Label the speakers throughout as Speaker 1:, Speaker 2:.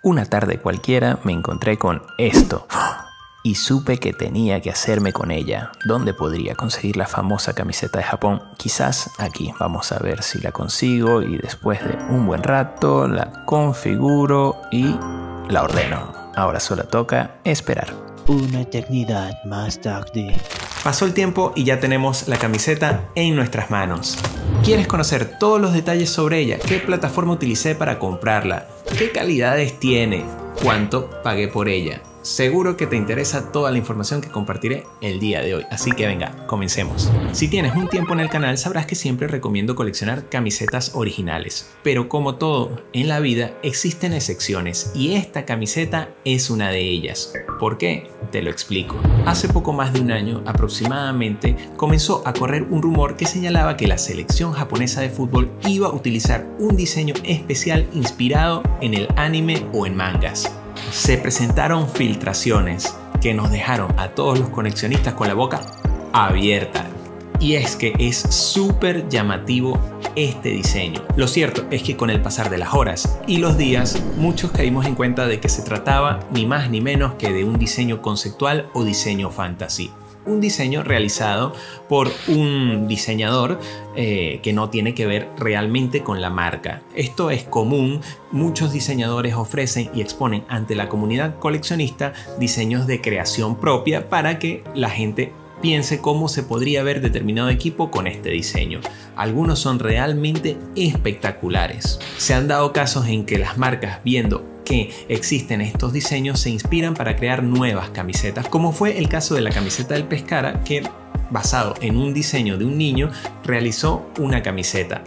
Speaker 1: Una tarde cualquiera me encontré con esto y supe que tenía que hacerme con ella. ¿Dónde podría conseguir la famosa camiseta de Japón? Quizás aquí. Vamos a ver si la consigo y después de un buen rato la configuro y la ordeno. Ahora solo toca esperar.
Speaker 2: Una eternidad más tarde.
Speaker 1: Pasó el tiempo y ya tenemos la camiseta en nuestras manos. ¿Quieres conocer todos los detalles sobre ella? ¿Qué plataforma utilicé para comprarla? ¿Qué calidades tiene? ¿Cuánto pagué por ella? Seguro que te interesa toda la información que compartiré el día de hoy, así que venga, comencemos. Si tienes un tiempo en el canal sabrás que siempre recomiendo coleccionar camisetas originales, pero como todo en la vida existen excepciones y esta camiseta es una de ellas. ¿Por qué? Te lo explico. Hace poco más de un año aproximadamente comenzó a correr un rumor que señalaba que la selección japonesa de fútbol iba a utilizar un diseño especial inspirado en el anime o en mangas. Se presentaron filtraciones que nos dejaron a todos los coleccionistas con la boca abierta. Y es que es súper llamativo este diseño. Lo cierto es que con el pasar de las horas y los días, muchos caímos en cuenta de que se trataba ni más ni menos que de un diseño conceptual o diseño fantasy. Un diseño realizado por un diseñador que no tiene que ver realmente con la marca. Esto es común, muchos diseñadores ofrecen y exponen ante la comunidad coleccionista diseños de creación propia para que la gente piense cómo se podría ver determinado equipo con este diseño. Algunos son realmente espectaculares. Se han dado casos en que las marcas, viendo que existen estos diseños, se inspiran para crear nuevas camisetas, como fue el caso de la camiseta del Pescara, que basado en un diseño de un niño realizó una camiseta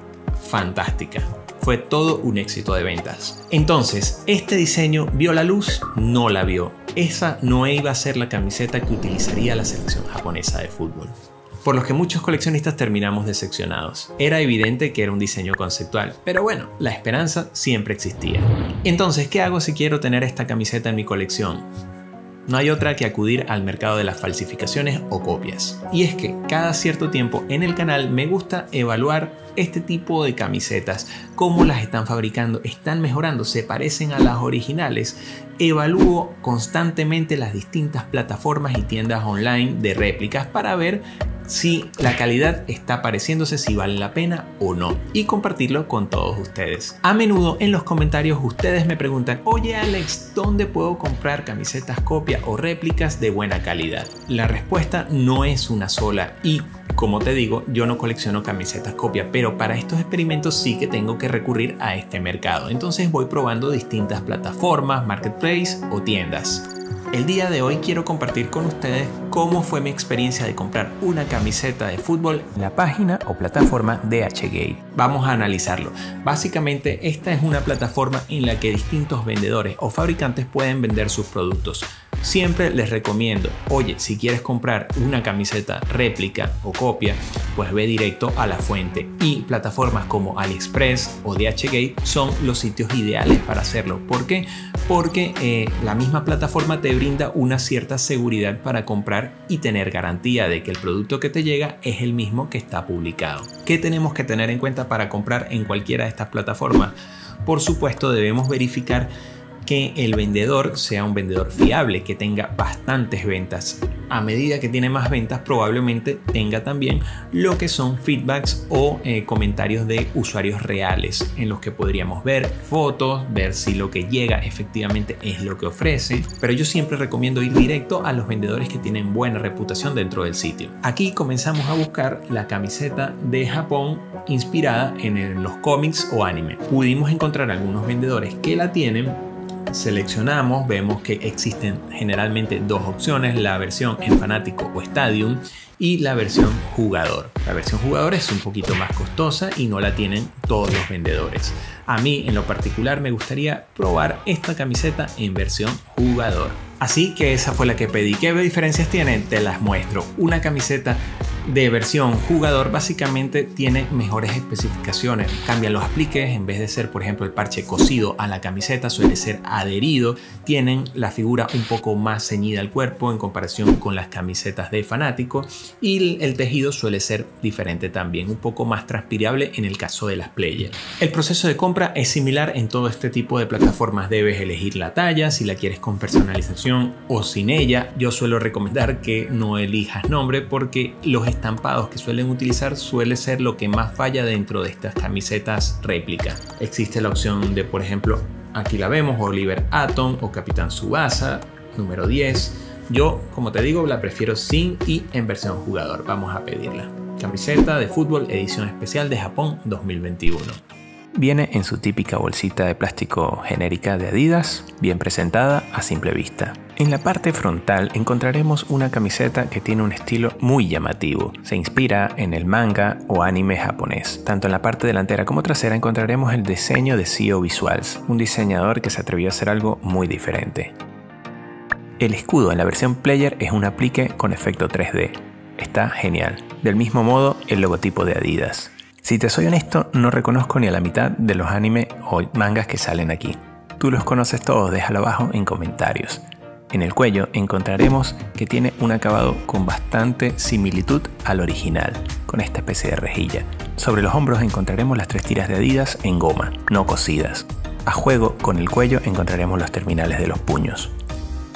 Speaker 1: fantástica. Fue todo un éxito de ventas. Entonces, ¿este diseño vio la luz? No la vio. Esa no iba a ser la camiseta que utilizaría la selección japonesa de fútbol. Por los que muchos coleccionistas terminamos decepcionados. Era evidente que era un diseño conceptual, pero bueno, la esperanza siempre existía. Entonces, ¿qué hago si quiero tener esta camiseta en mi colección? No hay otra que acudir al mercado de las falsificaciones o copias. Y es que cada cierto tiempo en el canal me gusta evaluar este tipo de camisetas, cómo las están fabricando, están mejorando, se parecen a las originales. Evalúo constantemente las distintas plataformas y tiendas online de réplicas para ver si la calidad está pareciéndose, si vale la pena o no, y compartirlo con todos ustedes. A menudo en los comentarios ustedes me preguntan: oye Alex, ¿dónde puedo comprar camisetas copia o réplicas de buena calidad? La respuesta no es una sola y, como te digo, yo no colecciono camisetas copia, pero para estos experimentos sí que tengo que recurrir a este mercado. Entonces voy probando distintas plataformas, marketplace o tiendas. El día de hoy quiero compartir con ustedes cómo fue mi experiencia de comprar una camiseta de fútbol en la página o plataforma DHgate. Vamos a analizarlo. Básicamente, esta es una plataforma en la que distintos vendedores o fabricantes pueden vender sus productos. Siempre les recomiendo, oye, si quieres comprar una camiseta réplica o copia, pues ve directo a la fuente, y plataformas como AliExpress o DHgate son los sitios ideales para hacerlo. ¿Por qué? Porque la misma plataforma te brinda una cierta seguridad para comprar y tener garantía de que el producto que te llega es el mismo que está publicado. ¿Qué tenemos que tener en cuenta para comprar en cualquiera de estas plataformas? Por supuesto, debemos verificar que el vendedor sea un vendedor fiable, que tenga bastantes ventas. A medida que tiene más ventas, probablemente tenga también lo que son feedbacks o comentarios de usuarios reales, en los que podríamos ver fotos, ver si lo que llega efectivamente es lo que ofrece. Pero yo siempre recomiendo ir directo a los vendedores que tienen buena reputación dentro del sitio. Aquí comenzamos a buscar la camiseta de Japón inspirada en los cómics o anime. Pudimos encontrar algunos vendedores que la tienen. Seleccionamos, vemos que existen generalmente dos opciones: la versión en fanático o stadium y la versión jugador. La versión jugador es un poquito más costosa y no la tienen todos los vendedores. A mí en lo particular me gustaría probar esta camiseta en versión jugador. Así que esa fue la que pedí. ¿Qué diferencias tiene? Te las muestro. Una camiseta de versión jugador básicamente tiene mejores especificaciones. Cambian los apliques, en vez de ser por ejemplo el parche cosido a la camiseta suele ser adherido. Tienen la figura un poco más ceñida al cuerpo en comparación con las camisetas de fanático y el tejido suele ser diferente también, un poco más transpirable en el caso de las player. El proceso de compra es similar en todo este tipo de plataformas. Debes elegir la talla, si la quieres con personalización o sin ella. Yo suelo recomendar que no elijas nombre porque los estampados que suelen utilizar suele ser lo que más falla dentro de estas camisetas réplica. Existe la opción de, por ejemplo, aquí la vemos, Oliver Atom o Capitán Tsubasa, número 10. Yo, como te digo, la prefiero sin y en versión jugador. Vamos a pedirla. Camiseta de fútbol edición especial de Japón 2021. Viene en su típica bolsita de plástico genérica de Adidas, bien presentada a simple vista. En la parte frontal encontraremos una camiseta que tiene un estilo muy llamativo. Se inspira en el manga o anime japonés. Tanto en la parte delantera como trasera encontraremos el diseño de CEO Visuals, un diseñador que se atrevió a hacer algo muy diferente. El escudo en la versión player es un aplique con efecto 3D. Está genial. Del mismo modo, el logotipo de Adidas. Si te soy honesto, no reconozco ni a la mitad de los anime o mangas que salen aquí. Tú los conoces todos, déjalo abajo en comentarios. En el cuello encontraremos que tiene un acabado con bastante similitud al original, con esta especie de rejilla. Sobre los hombros encontraremos las 3 tiras de Adidas en goma, no cosidas. A juego con el cuello encontraremos los terminales de los puños.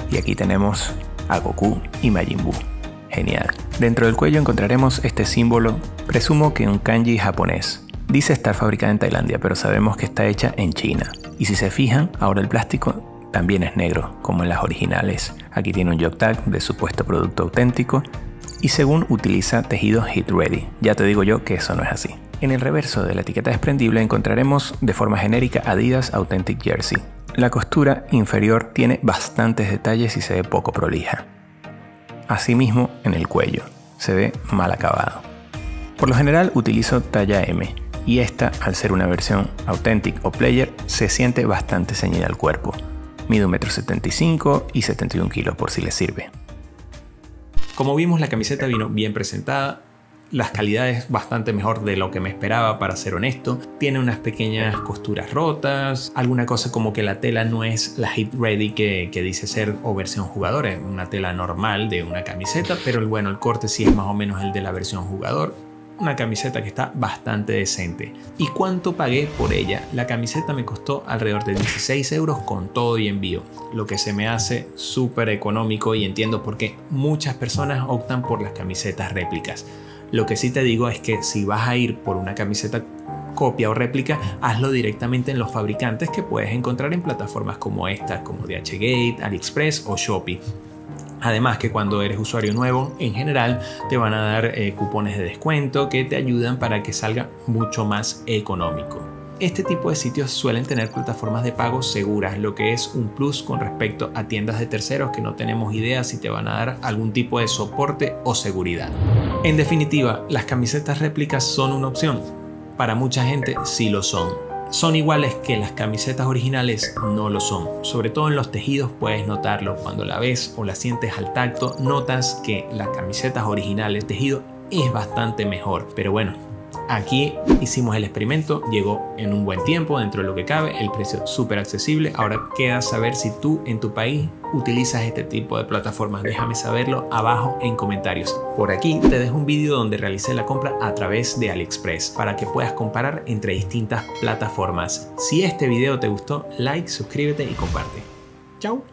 Speaker 1: Y aquí tenemos a Goku y Majin Buu. Genial. Dentro del cuello encontraremos este símbolo, presumo que un kanji japonés. Dice estar fabricada en Tailandia, pero sabemos que está hecha en China. Y si se fijan, ahora el plástico también es negro, como en las originales. Aquí tiene un Jock Tag de supuesto producto auténtico y según utiliza tejido Heat Ready. Ya te digo yo que eso no es así. En el reverso de la etiqueta desprendible encontraremos de forma genérica Adidas Authentic Jersey. La costura inferior tiene bastantes detalles y se ve poco prolija. Asimismo, en el cuello se ve mal acabado. Por lo general utilizo talla M y esta, al ser una versión Authentic o Player, se siente bastante ceñida al cuerpo. Mido 1,75 m y 71 kilos por si les sirve. Como vimos, la camiseta vino bien presentada. Las calidades bastante mejor de lo que me esperaba, para ser honesto. Tiene unas pequeñas costuras rotas, alguna cosa como que la tela no es la Heat Ready que dice ser o versión jugador, es una tela normal de una camiseta, pero el corte sí es más o menos el de la versión jugador. Una camiseta que está bastante decente. ¿Y cuánto pagué por ella? La camiseta me costó alrededor de 16 euros con todo y envío, lo que se me hace súper económico y entiendo por qué muchas personas optan por las camisetas réplicas. Lo que sí te digo es que si vas a ir por una camiseta copia o réplica, hazlo directamente en los fabricantes que puedes encontrar en plataformas como estas, como DHgate, AliExpress o Shopee. Además que cuando eres usuario nuevo, en general te van a dar cupones de descuento que te ayudan para que salga mucho más económico. Este tipo de sitios suelen tener plataformas de pago seguras, lo que es un plus con respecto a tiendas de terceros que no tenemos idea si te van a dar algún tipo de soporte o seguridad. En definitiva, las camisetas réplicas son una opción. Para mucha gente sí lo son. Son iguales que las camisetas originales, no lo son. Sobre todo en los tejidos puedes notarlo. Cuando la ves o la sientes al tacto, notas que las camisetas originales, el tejido es bastante mejor. Pero bueno, aquí hicimos el experimento, llegó en un buen tiempo dentro de lo que cabe, el precio súper accesible. Ahora queda saber si tú en tu país utilizas este tipo de plataformas. Déjame saberlo abajo en comentarios. Por aquí te dejo un vídeo donde realicé la compra a través de AliExpress para que puedas comparar entre distintas plataformas. Si este video te gustó, like, suscríbete y comparte. Chao.